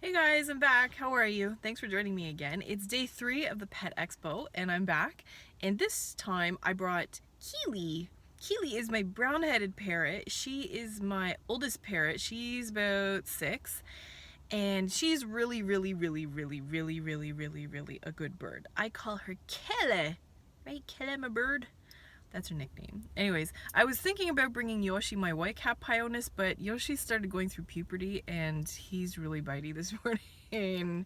Hey guys, I'm back. How are you? Thanks for joining me again. It's day 3 of the Pet Expo and I'm back. And this time I brought Keeleigh. Keeleigh is my brown-headed parrot. She is my oldest parrot. She's about 6. And she's really a good bird. I call her Keeleigh. Right, Keeleigh, my bird? That's her nickname. Anyways, I was thinking about bringing Yoshi, my white-cap pyonis, but Yoshi started going through puberty and he's really bitey this morning.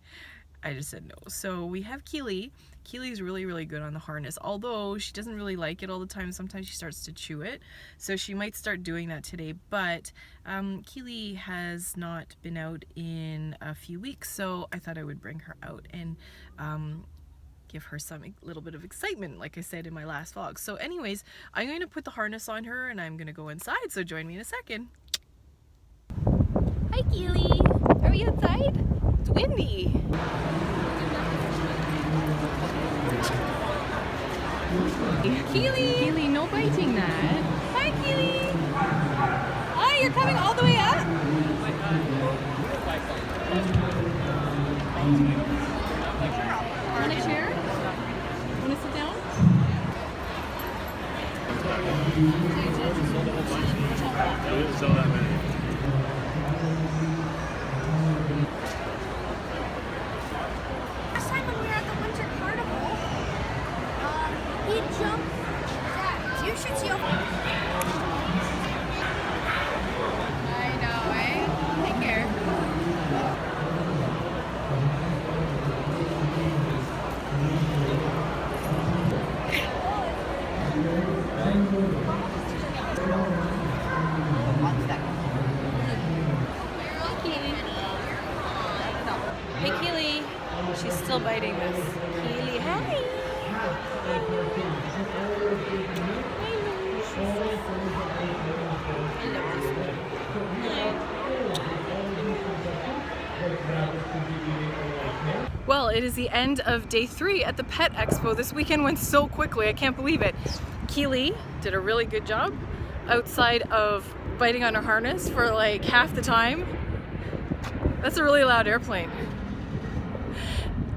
I just said no. So we have Keeleigh. Keeleigh's really good on the harness, although she doesn't really like it all the time. Sometimes she starts to chew it, so she might start doing that today. But Keeleigh has not been out in a few weeks, so I thought I would bring her out and give her some little bit of excitement, like I said in my last vlog. So anyways, I'm going to put the harness on her and I'm going to go inside, so join me in a second. Hi Keeleigh! Are we outside? It's windy! Keeleigh! No biting that! Hi Keeleigh! Hi, you're coming all the way up? Want a chair? Want to sit down? Last time when we were at the winter carnival, he jumped. Yeah, you should see him. I know, eh? Take care. Hey Keeleigh, she's still biting this. Keeleigh, hi! Well, it is the end of day 3 at the Pet Expo. This weekend went so quickly, I can't believe it. Keeleigh did a really good job outside of biting on her harness for like half the time. That's a really loud airplane.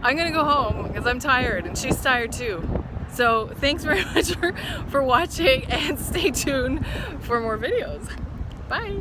I'm gonna go home because I'm tired and she's tired too. So thanks very much for watching and stay tuned for more videos. Bye.